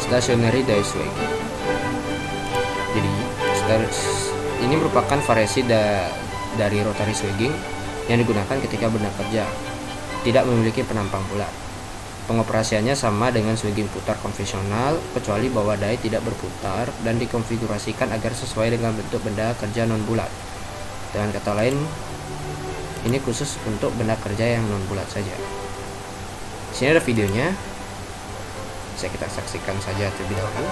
Stationary die swagging. Jadi ini merupakan variasi dari rotary swagging yang digunakan ketika benda kerja tidak memiliki penampang bulat. Pengoperasiannya sama dengan swagging putar konvensional, kecuali bahwa die tidak berputar dan dikonfigurasikan agar sesuai dengan bentuk benda kerja non bulat. Dengan kata lain, ini khusus untuk benda kerja yang non bulat saja. Di sini ada videonya, bisa kita saksikan saja terlebih dahulu.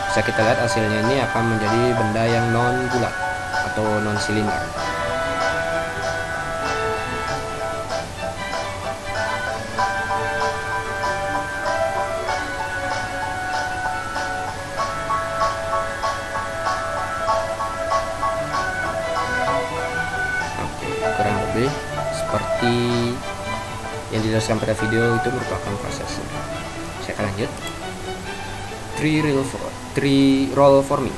Bisa kita lihat hasilnya ini akan menjadi benda yang non bulat atau non silinder. seperti yang dijelaskan pada video itu merupakan prosesnya. Saya akan lanjut. Tree roll forming.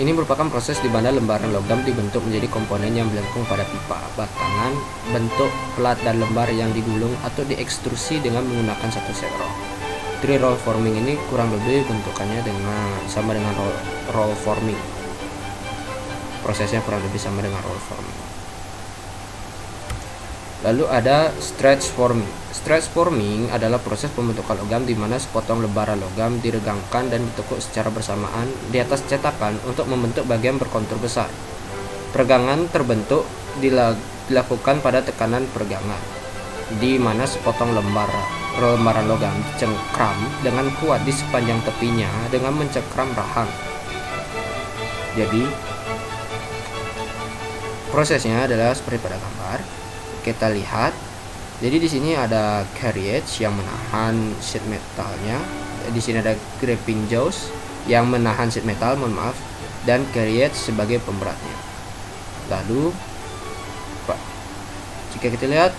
Ini merupakan proses di mana lembaran logam dibentuk menjadi komponen yang melengkung pada pipa batangan bentuk pelat dan lembar yang digulung atau diekstrusi dengan menggunakan satu set roll. Tree roll forming ini kurang lebih bentukannya sama dengan roll forming. Prosesnya kurang lebih sama dengan roll forming. Lalu ada stretch forming. Stretch forming adalah proses pembentukan logam di mana sepotong lembaran logam diregangkan dan ditekuk secara bersamaan di atas cetakan untuk membentuk bagian berkontur besar. Peregangan terbentuk dilakukan pada tekanan peregangan, di mana sepotong lembaran logam dicengkram dengan kuat di sepanjang tepinya dengan mencengkram rahang. Jadi prosesnya adalah seperti pada gambar. Kita lihat. Jadi di sini ada carriage yang menahan sheet metalnya. Di sini ada gripping jaws yang menahan sheet metal, dan carriage sebagai pemberatnya. Lalu, jika kita lihat,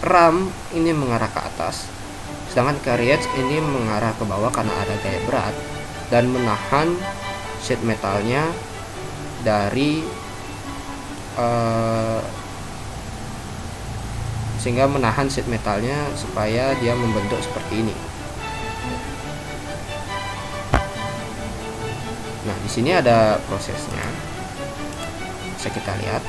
ram ini mengarah ke atas, sedangkan carriage ini mengarah ke bawah karena ada gaya berat dan menahan sheet metalnya dari sehingga menahan sheet metalnya supaya dia membentuk seperti ini. Nah, di sini ada prosesnya. Bisa kita lihat.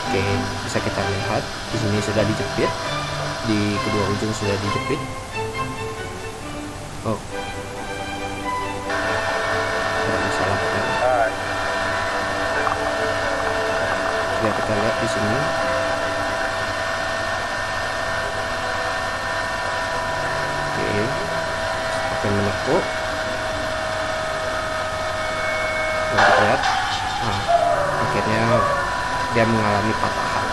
Oke, bisa kita lihat di sini sudah dijepit, di kedua ujung sudah dijepit. Oh, ada salah kan? Ya, kita lihat di sini. Oke, akan menekuk. Dan kita lihat, nah, akhirnya dia mengalami patahan.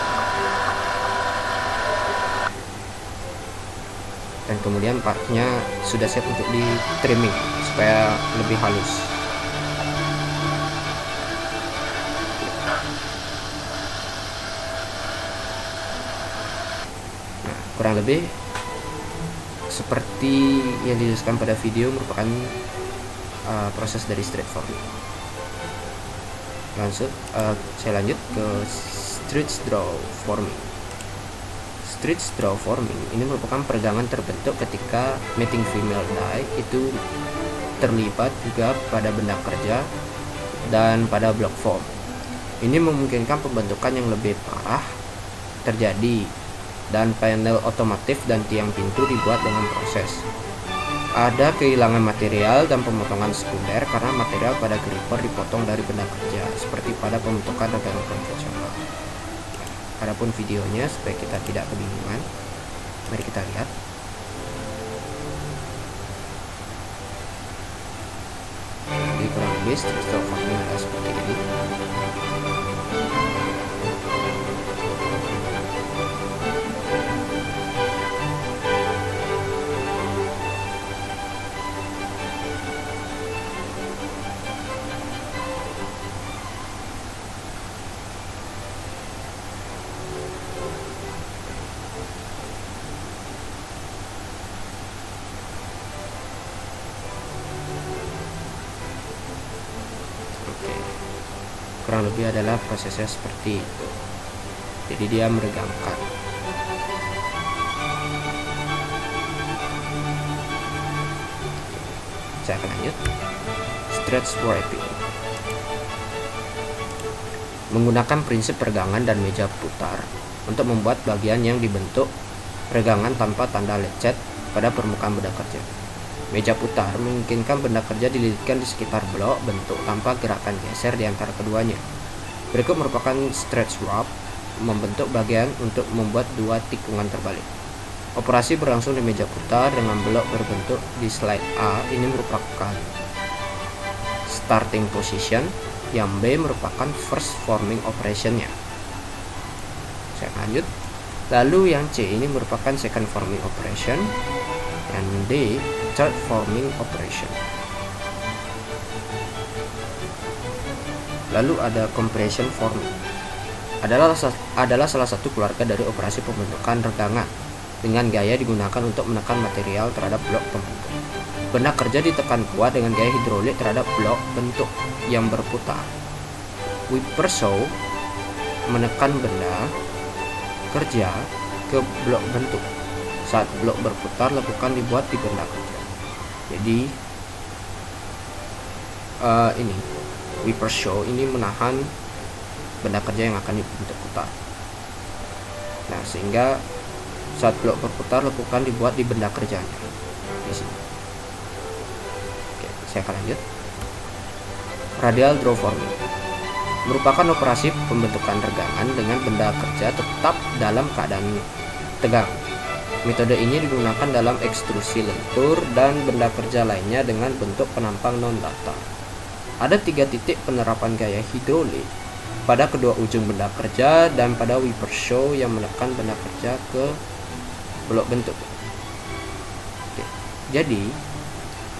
Dan kemudian partnya sudah siap untuk di trimming supaya lebih halus. Nah, kurang lebih seperti yang dijelaskan pada video merupakan proses dari straight forming. Saya lanjut ke stretch draw forming. Stretch draw forming ini merupakan peregangan terbentuk ketika mating female die itu terlibat juga pada benda kerja dan pada block form. Ini memungkinkan pembentukan yang lebih parah terjadi dan panel otomotif dan tiang pintu dibuat dengan proses. Ada kehilangan material dan pemotongan sekunder karena material pada gripper dipotong dari benda kerja seperti pada pembentukan dagangan konvensional. Adapun videonya supaya kita tidak kebingungan, mari kita lihat. Jadi kurang lebih struktur forming adalah seperti ini. Kurang lebih adalah prosesnya seperti itu. Jadi dia meregangkan. Saya akan lanjut. Stretch wrapping. Menggunakan prinsip peregangan dan meja putar untuk membuat bagian yang dibentuk regangan tanpa tanda lecet pada permukaan benda kerja. Meja putar memungkinkan benda kerja dililitkan di sekitar blok bentuk tanpa gerakan geser di antara keduanya. Berikut merupakan stretch wrap, membentuk bagian untuk membuat dua tikungan terbalik. Operasi berlangsung di meja putar dengan blok berbentuk di slide A. Ini merupakan starting position, yang B merupakan first forming operationnya. Saya lanjut. Lalu yang C ini merupakan second forming operation, dan D third forming operation. Lalu ada compression forming. Adalah salah satu keluarga dari operasi pembentukan regangan dengan gaya digunakan untuk menekan material terhadap blok pembentuk. Benda kerja ditekan kuat dengan gaya hidrolik terhadap blok bentuk yang berputar. Whipper saw menekan benda kerja ke blok bentuk. Saat blok berputar, lekukan dibuat di benda kerja. Jadi ini whipper saw ini menahan benda kerja yang akan dibentuk putar. Nah, sehingga saat blok berputar, lekukan dibuat di benda kerjanya di sini. Oke, saya akan lanjut. Radial draw forming merupakan operasi pembentukan regangan dengan benda kerja tetap dalam keadaan tegang. Metode ini digunakan dalam ekstrusi lentur dan benda kerja lainnya dengan bentuk penampang non-datar. Ada 3 titik penerapan gaya hidrolik pada kedua ujung benda kerja dan pada whipper saw yang menekan benda kerja ke blok bentuk. Oke. Jadi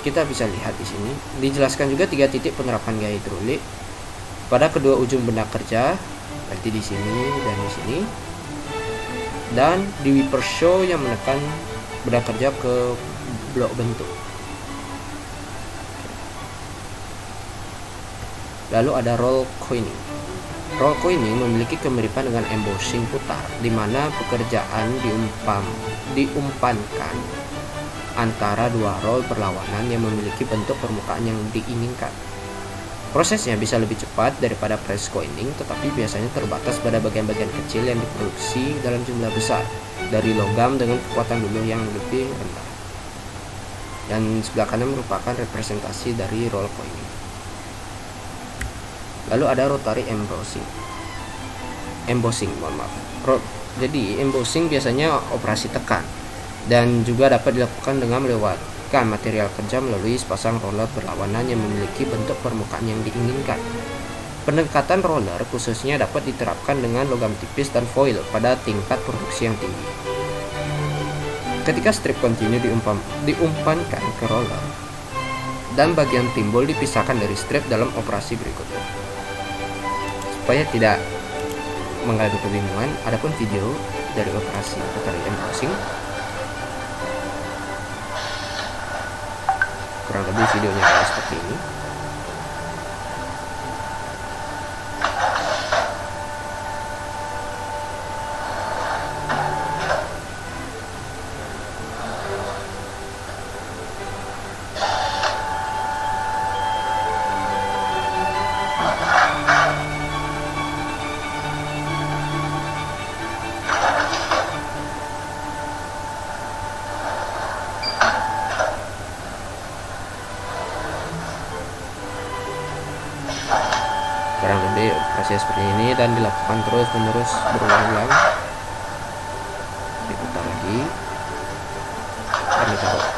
kita bisa lihat di sini dijelaskan juga 3 titik penerapan gaya hidrolik pada kedua ujung benda kerja, berarti di sini dan di sini, dan di whipper saw yang menekan benda kerja ke blok bentuk. Lalu ada roll coining. Roll coining memiliki kemiripan dengan embossing putar, di mana pekerjaan diumpankan antara dua roll berlawanan yang memiliki bentuk permukaan yang diinginkan. Prosesnya bisa lebih cepat daripada press coining, tetapi biasanya terbatas pada bagian-bagian kecil yang diproduksi dalam jumlah besar dari logam dengan kekuatan dulu yang lebih rendah. Dan sebelah kanan merupakan representasi dari roll coining. Lalu ada rotary embossing. Jadi embossing biasanya operasi tekan dan juga dapat dilakukan dengan melewatkan material kerja melalui sepasang roller berlawanan yang memiliki bentuk permukaan yang diinginkan. Pendekatan roller khususnya dapat diterapkan dengan logam tipis dan foil pada tingkat produksi yang tinggi. Ketika strip kontinu diumpankan ke roller dan bagian timbul dipisahkan dari strip dalam operasi berikutnya. Supaya tidak mengalami kebingungan, adapun video dari operasi rotary embossing kurang lebih videonya adalah seperti ini. Kurang lebih operasi seperti ini dan dilakukan terus menerus berulang-ulang. Diputar lagi dan ditaruh.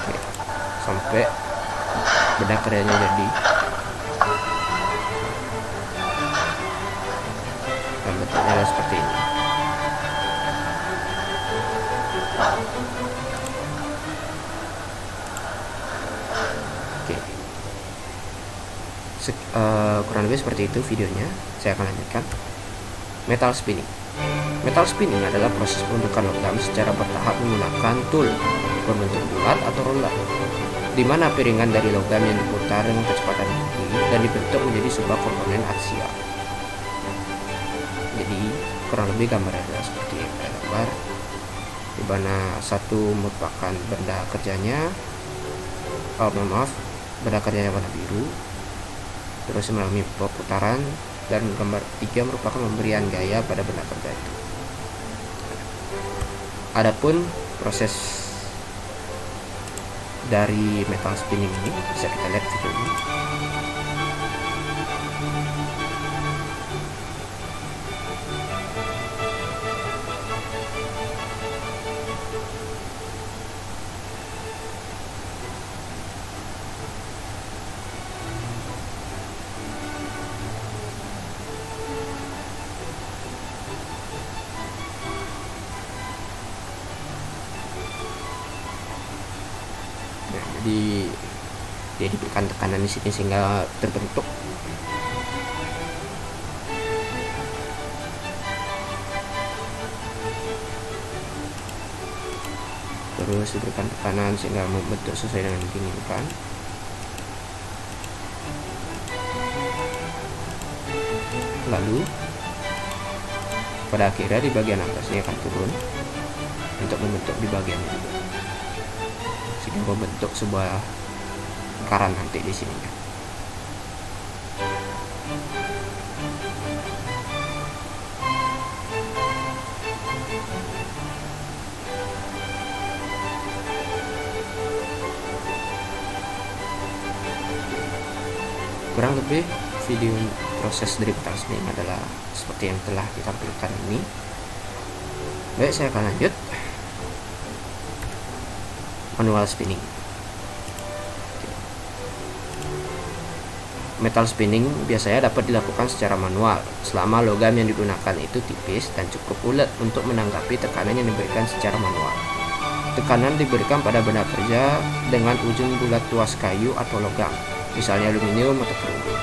Oke, sampai benda keryanya jadi. Dan bentuknya adalah seperti ini. Oke. Kurang lebih seperti itu videonya. Saya akan lanjutkan. Metal spinning. Metal spinning adalah proses pembentukan logam secara bertahap menggunakan tool berbentuk bulat atau roller, di mana piringan dari logam yang diputar dengan kecepatan tinggi dan dibentuk menjadi sebuah komponen aksial. Jadi kurang lebih gambarnya adalah seperti yang saya gambar. di mana satu merupakan benda kerjanya, benda kerjanya warna biru, terus mengalami perputaran, dan gambar 3 merupakan pemberian gaya pada benda kerja itu. Adapun proses dari metal spinning ini bisa kita lihat video ini. Jadi dia diberikan tekanan di sini sehingga terbentuk terus diberikan tekanan sehingga membentuk sesuai dengan yang diinginkan. Lalu pada akhirnya di bagian atasnya akan turun untuk membentuk di bagian ini, sehingga membentuk sebuah lingkaran nanti di sininya. Kurang lebih video proses dari metal spinning adalah seperti yang telah ditampilkan ini. Baik, saya akan lanjut manual spinning. Metal spinning biasanya dapat dilakukan secara manual selama logam yang digunakan itu tipis dan cukup ulet untuk menanggapi tekanan yang diberikan secara manual. Tekanan diberikan pada benda kerja dengan ujung bulat tuas kayu atau logam, misalnya aluminium atau perunggu,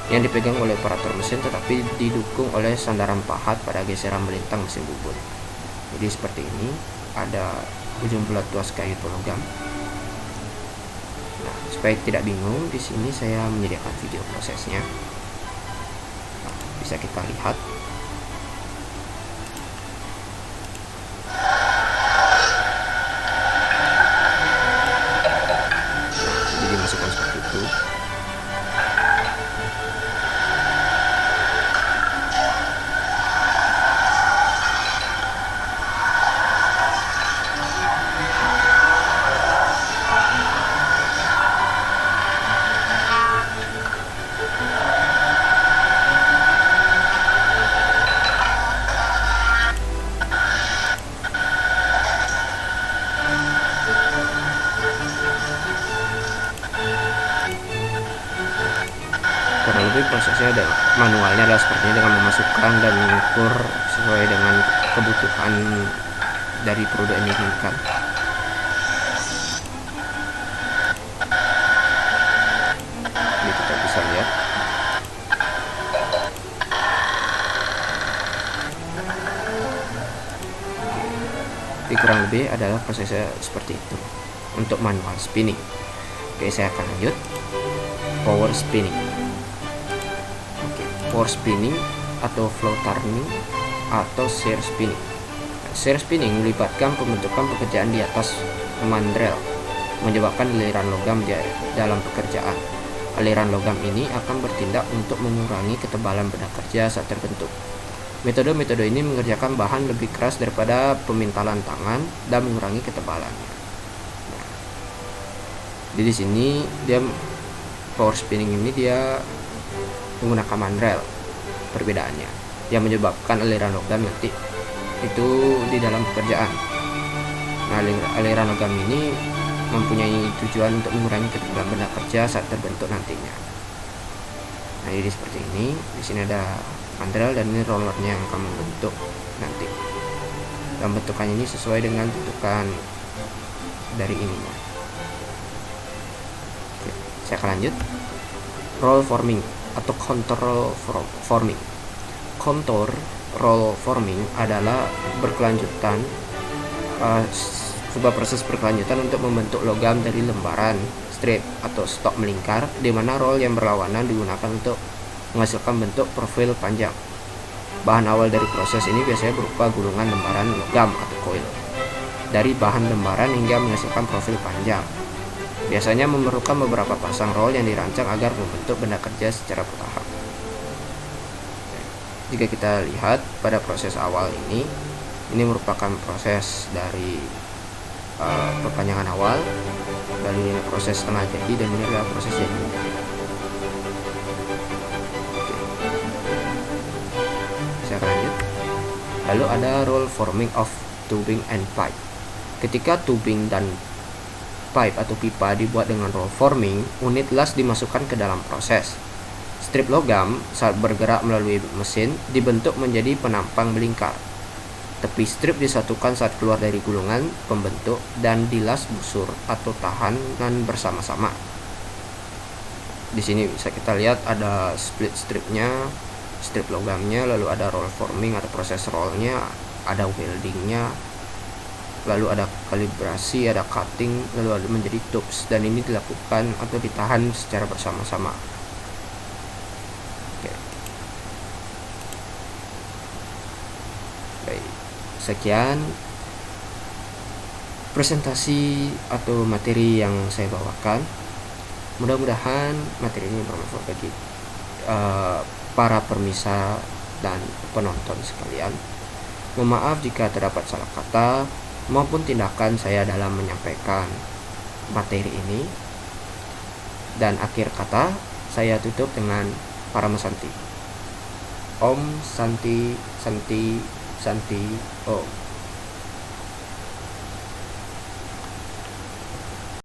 yang dipegang oleh operator mesin tetapi didukung oleh sandaran pahat pada geseran melintang mesin bubut. Jadi seperti ini, ada ujung bulat tuas kayu atau logam. Nah, supaya tidak bingung, di sini saya menyediakan video prosesnya. Nah, bisa kita lihat. Nah, jadi masukkan seperti itu. Kurang lebih prosesnya manualnya adalah seperti ini, dengan memasukkan dan mengukur sesuai dengan kebutuhan dari produk yang diinginkan. Jadi kita bisa lihat jadi kurang lebih adalah prosesnya seperti itu untuk manual spinning. Oke, saya akan lanjut power spinning. Power spinning atau flow turning atau shear spinning. Shear spinning melibatkan pembentukan pekerjaan di atas mandrel, menyebabkan aliran logam dalam pekerjaan. Aliran logam ini akan bertindak untuk mengurangi ketebalan benda kerja saat terbentuk. Metode-metode ini mengerjakan bahan lebih keras daripada pemintalan tangan dan mengurangi ketebalannya. Nah, jadi di sini dia power spinning ini dia menggunakan mandrel, perbedaannya yang menyebabkan aliran logam nanti itu di dalam pekerjaan. Nah, aliran logam ini mempunyai tujuan untuk mengurangi ketebalan benda kerja saat terbentuk nantinya. Nah, jadi seperti ini. Di sini ada mandrel dan ini rollernya yang akan membentuk nanti. Dan bentukannya ini sesuai dengan bentukan dari ininya. Oke, saya akan lanjut roll forming atau contour roll forming. Contour roll forming adalah berkelanjutan, sebuah proses berkelanjutan untuk membentuk logam dari lembaran strip atau stok melingkar, di mana roll yang berlawanan digunakan untuk menghasilkan bentuk profil panjang. Bahan awal dari proses ini biasanya berupa gulungan lembaran logam atau coil. dari bahan lembaran hingga menghasilkan profil panjang. Biasanya memerlukan beberapa pasang roll yang dirancang agar membentuk benda kerja secara bertahap. Jika kita lihat pada proses awal ini merupakan proses dari perpanjangan awal, lalu ini proses setengah jadi, dan ini adalah proses jadi. Oke. Saya akan lanjut. Lalu ada roll forming of tubing and pipe. Ketika tubing dan pipe atau pipa dibuat dengan roll forming, unit las dimasukkan ke dalam proses. Strip logam saat bergerak melalui mesin dibentuk menjadi penampang melingkar. Tepi strip disatukan saat keluar dari gulungan pembentuk dan dilas busur atau tahanan bersama-sama. Di sini bisa kita lihat ada split stripnya, strip logamnya, lalu ada roll forming atau proses rollnya, ada weldingnya, lalu ada kalibrasi, ada cutting, lalu ada menjadi tubes, dan ini dilakukan atau ditahan secara bersama-sama. Oke. Baik, sekian presentasi atau materi yang saya bawakan. Mudah-mudahan materi ini bermanfaat bagi para permisa dan penonton sekalian. Mohon maaf jika terdapat salah kata maupun tindakan saya dalam menyampaikan materi ini. Dan akhir kata saya tutup dengan Parama Santi. Om Santi Santi Santi Om.